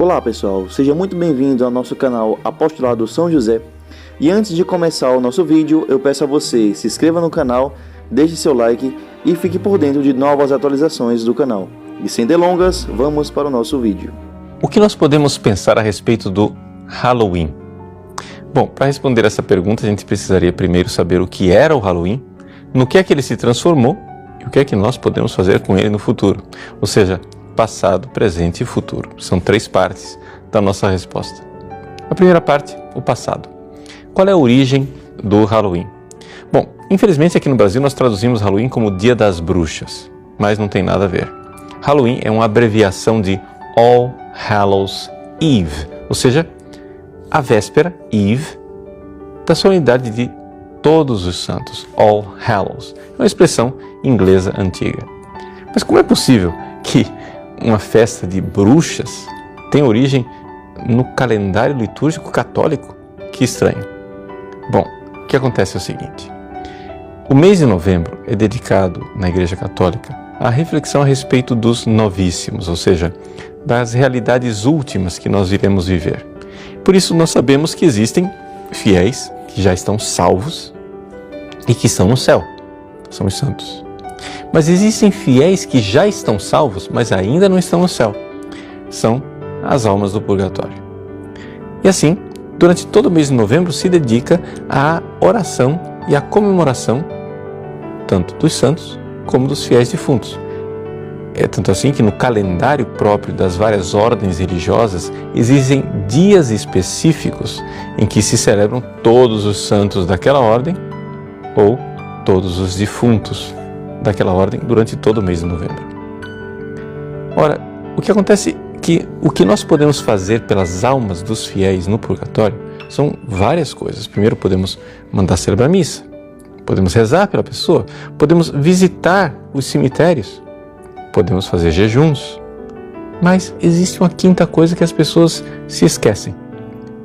Olá pessoal, seja muito bem-vindo ao nosso canal Apostolado São José. E antes de começar o nosso vídeo, eu peço a você, se inscreva no canal, deixe seu like e fique por dentro de novas atualizações do canal. E sem delongas, vamos para o nosso vídeo. O que nós podemos pensar a respeito do Halloween? Bom, para responder essa pergunta, a gente precisaria primeiro saber o que era o Halloween, no que é que ele se transformou e o que é que nós podemos fazer com ele no futuro. Ou seja, passado, presente e futuro. São três partes da nossa resposta. A primeira parte, o passado. Qual é a origem do Halloween? Bom, infelizmente aqui no Brasil nós traduzimos Halloween como Dia das Bruxas, mas não tem nada a ver. Halloween é uma abreviação de All Hallows Eve, ou seja, a véspera, Eve, da solenidade de Todos os Santos, All Hallows. É uma expressão inglesa antiga. Mas como é possível que uma festa de bruxas tem origem no calendário litúrgico católico? Que estranho. Bom, o que acontece é o seguinte. O mês de novembro é dedicado na Igreja Católica à reflexão a respeito dos novíssimos, ou seja, das realidades últimas que nós iremos viver. Por isso nós sabemos que existem fiéis que já estão salvos e que estão no céu. São os santos. Mas existem fiéis que já estão salvos, mas ainda não estão no céu. São as almas do purgatório. E assim, durante todo o mês de novembro se dedica à oração e à comemoração tanto dos santos como dos fiéis defuntos. É tanto assim que no calendário próprio das várias ordens religiosas existem dias específicos em que se celebram todos os santos daquela ordem ou todos os defuntos daquela ordem durante todo o mês de novembro. Ora, o que acontece é que o que nós podemos fazer pelas almas dos fiéis no purgatório são várias coisas. Primeiro, podemos mandar celebrar missa, podemos rezar pela pessoa, podemos visitar os cemitérios, podemos fazer jejuns. Mas existe uma quinta coisa que as pessoas se esquecem.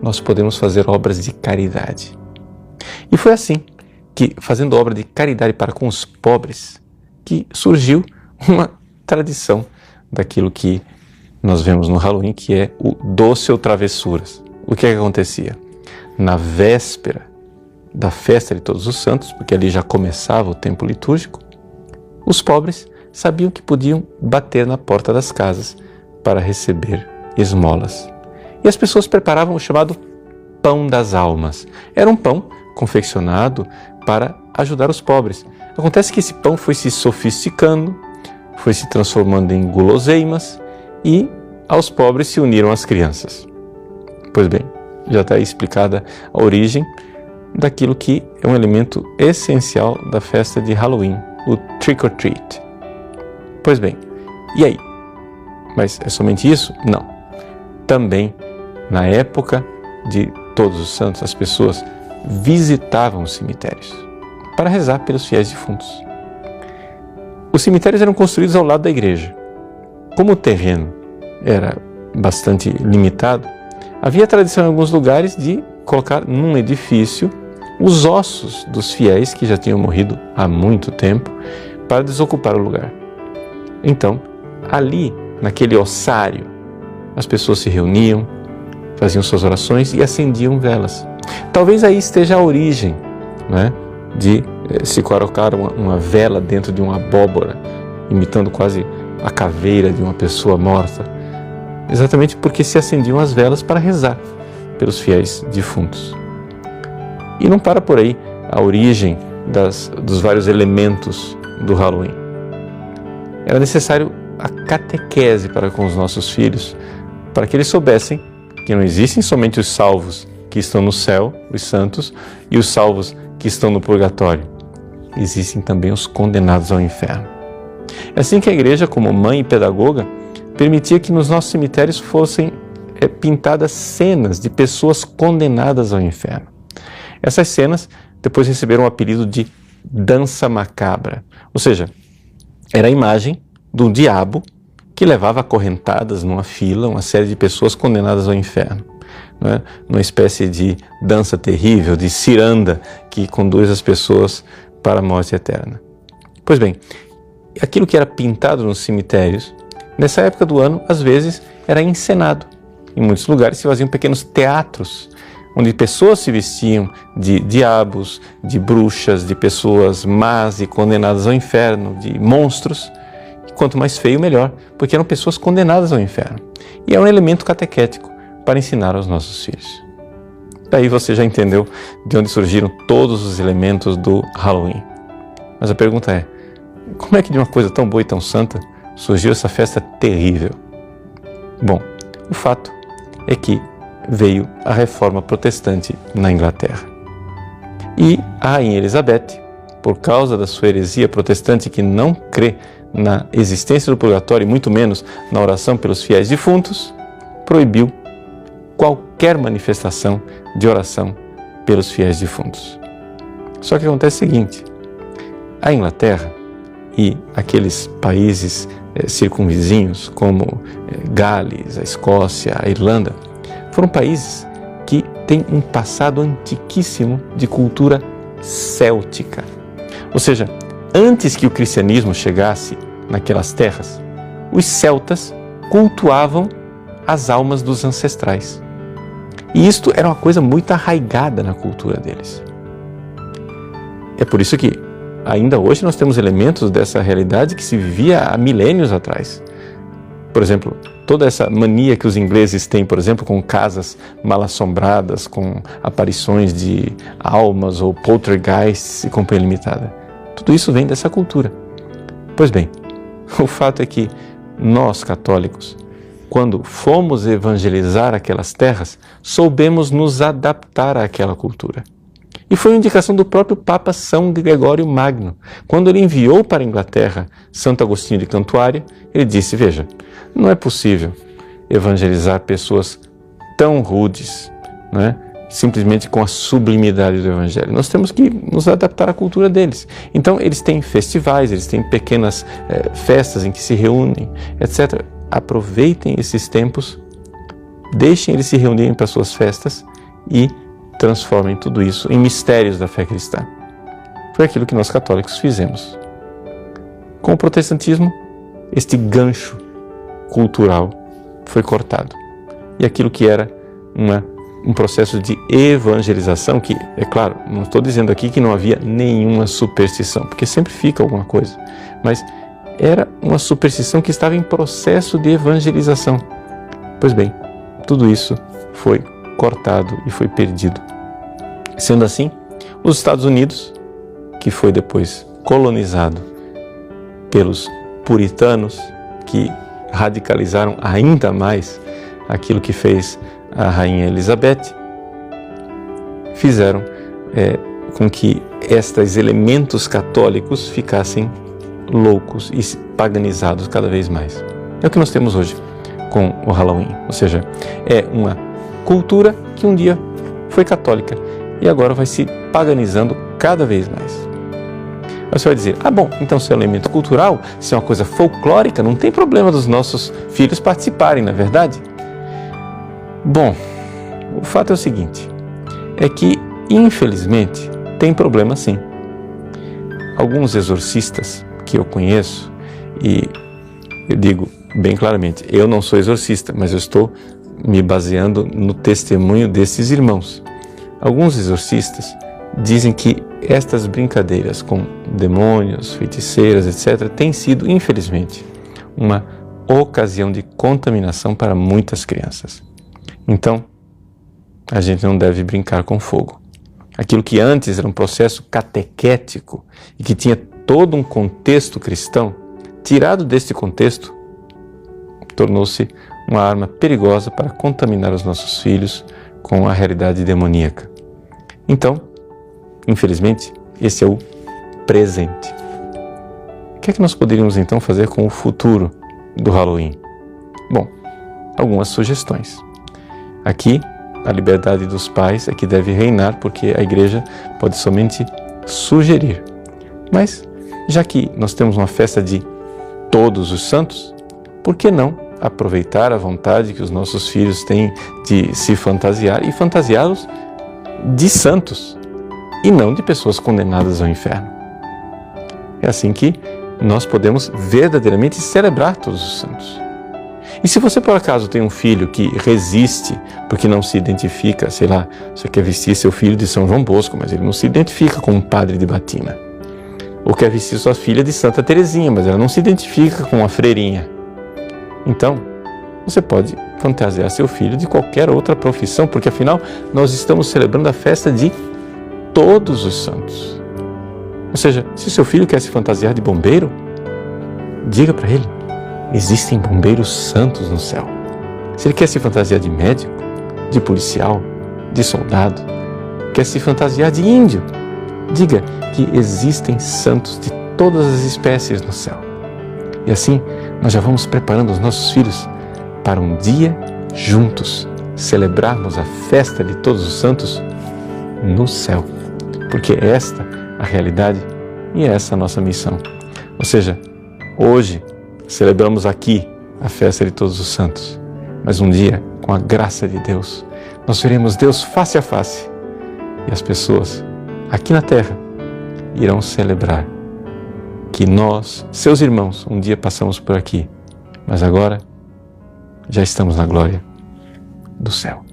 Nós podemos fazer obras de caridade. E foi assim que, fazendo obra de caridade para com os pobres, que surgiu uma tradição daquilo que nós vemos no Halloween, que é o doce ou travessuras. O que é que acontecia? Na véspera da festa de Todos os Santos, porque ali já começava o tempo litúrgico, os pobres sabiam que podiam bater na porta das casas para receber esmolas. E as pessoas preparavam o chamado pão das almas. Era um pão confeccionado para ajudar os pobres. Acontece que esse pão foi se sofisticando, foi se transformando em guloseimas e aos pobres se uniram as crianças. Pois bem, já está explicada a origem daquilo que é um elemento essencial da festa de Halloween, o trick or treat. Pois bem, e aí? Mas é somente isso? Não. Também, na época de Todos os Santos, as pessoas visitavam os cemitérios para rezar pelos fiéis defuntos. Os cemitérios eram construídos ao lado da igreja. Como o terreno era bastante limitado, havia tradição em alguns lugares de colocar num edifício os ossos dos fiéis que já tinham morrido há muito tempo para desocupar o lugar. Então, ali, naquele ossário, as pessoas se reuniam, faziam suas orações e acendiam velas. Talvez aí esteja a origem, né, de se colocar uma vela dentro de uma abóbora, imitando quase a caveira de uma pessoa morta, exatamente porque se acendiam as velas para rezar pelos fiéis defuntos. E não para por aí a origem dos vários elementos do Halloween. Era necessário a catequese para com os nossos filhos, para que eles soubessem que não existem somente os salvos que estão no céu, os santos, e os salvos que estão no purgatório. Existem também os condenados ao inferno. É assim que a igreja, como mãe e pedagoga, permitia que nos nossos cemitérios fossem pintadas cenas de pessoas condenadas ao inferno. Essas cenas depois receberam o apelido de dança macabra, ou seja, era a imagem do diabo que levava acorrentadas numa fila uma série de pessoas condenadas ao inferno, né? Numa espécie de dança terrível, de ciranda que conduz as pessoas para a morte eterna. Pois bem, aquilo que era pintado nos cemitérios, nessa época do ano, às vezes, era encenado. em muitos lugares se faziam pequenos teatros, onde pessoas se vestiam de diabos, de bruxas, de pessoas más e condenadas ao inferno, de monstros. E quanto mais feio, melhor, porque eram pessoas condenadas ao inferno. E é um elemento catequético para ensinar aos nossos filhos. Daí você já entendeu de onde surgiram todos os elementos do Halloween. Mas a pergunta é, como é que de uma coisa tão boa e tão santa surgiu essa festa terrível? Bom, o fato é que veio a Reforma Protestante na Inglaterra. E a Rainha Elizabeth, por causa da sua heresia protestante que não crê na existência do purgatório e muito menos na oração pelos fiéis defuntos, proibiu qualquer manifestação de oração pelos fiéis defuntos. Só que acontece o seguinte, a Inglaterra e aqueles países circunvizinhos como Gales, a Escócia, a Irlanda, foram países que têm um passado antiquíssimo de cultura céltica. Ou seja, antes que o cristianismo chegasse naquelas terras, os celtas cultuavam as almas dos ancestrais. E isto era uma coisa muito arraigada na cultura deles. É por isso que ainda hoje nós temos elementos dessa realidade que se vivia há milênios atrás. Por exemplo, toda essa mania que os ingleses têm, por exemplo, com casas mal-assombradas, com aparições de almas ou poltergeists e companhia limitada. Tudo isso vem dessa cultura. Pois bem, o fato é que nós, católicos, quando fomos evangelizar aquelas terras, soubemos nos adaptar àquela cultura. E foi uma indicação do próprio Papa São Gregório Magno. Quando ele enviou para a Inglaterra Santo Agostinho de Cantuária, ele disse, veja, não é possível evangelizar pessoas tão rudes, né, simplesmente com a sublimidade do Evangelho. Nós temos que nos adaptar à cultura deles. Então, eles têm festivais, eles têm pequenas festas em que se reúnem, etc. Aproveitem esses tempos, deixem eles se reunirem para suas festas e transformem tudo isso em mistérios da fé cristã. Foi aquilo que nós católicos fizemos. Com o protestantismo, este gancho cultural foi cortado. E aquilo que era um processo de evangelização, que, é claro, não estou dizendo aqui que não havia nenhuma superstição, porque sempre fica alguma coisa, mas era uma superstição que estava em processo de evangelização. Pois bem, tudo isso foi cortado e foi perdido. Sendo assim, os Estados Unidos, que foi depois colonizado pelos puritanos, que radicalizaram ainda mais aquilo que fez a Rainha Elizabeth, fizeram com que estes elementos católicos ficassem loucos e paganizados cada vez mais. É o que nós temos hoje com o Halloween, ou seja, é uma cultura que um dia foi católica e agora vai se paganizando cada vez mais. Você vai dizer, bom, então se é um elemento cultural, se é uma coisa folclórica, não tem problema dos nossos filhos participarem, não é verdade? Bom, o fato é o seguinte, é que, infelizmente, tem problema sim. Alguns exorcistas que eu conheço, e eu digo bem claramente, eu não sou exorcista, mas eu estou me baseando no testemunho desses irmãos. Alguns exorcistas dizem que estas brincadeiras com demônios, feiticeiras, etc., têm sido, infelizmente, uma ocasião de contaminação para muitas crianças. Então, a gente não deve brincar com fogo. Aquilo que antes era um processo catequético e que tinha todo um contexto cristão, tirado deste contexto, tornou-se uma arma perigosa para contaminar os nossos filhos com a realidade demoníaca. Então, infelizmente, esse é o presente. O que é que nós poderíamos então fazer com o futuro do Halloween? Bom, algumas sugestões. Aqui, a liberdade dos pais é que deve reinar, porque a igreja pode somente sugerir. Mas, já que nós temos uma festa de todos os santos, por que não aproveitar a vontade que os nossos filhos têm de se fantasiar e fantasiá-los de santos e não de pessoas condenadas ao inferno? É assim que nós podemos verdadeiramente celebrar todos os santos. E se você por acaso tem um filho que resiste porque não se identifica, sei lá, você quer vestir seu filho de São João Bosco, mas ele não se identifica com um padre de batina. Ou quer vestir sua filha de Santa Teresinha, mas ela não se identifica com uma freirinha. Então, você pode fantasiar seu filho de qualquer outra profissão, porque afinal nós estamos celebrando a festa de todos os santos. Ou seja, se seu filho quer se fantasiar de bombeiro, diga para ele, existem bombeiros santos no céu. Se ele quer se fantasiar de médico, de policial, de soldado, quer se fantasiar de índio, diga que existem santos de todas as espécies no céu. E assim, nós já vamos preparando os nossos filhos para um dia juntos celebrarmos a festa de todos os santos no céu. Porque é esta a realidade e é essa a nossa missão. Ou seja, hoje celebramos aqui a festa de todos os santos, mas um dia, com a graça de Deus, nós veremos Deus face a face e as pessoas aqui na terra irão celebrar que nós, seus irmãos, um dia passamos por aqui, mas agora já estamos na glória do céu.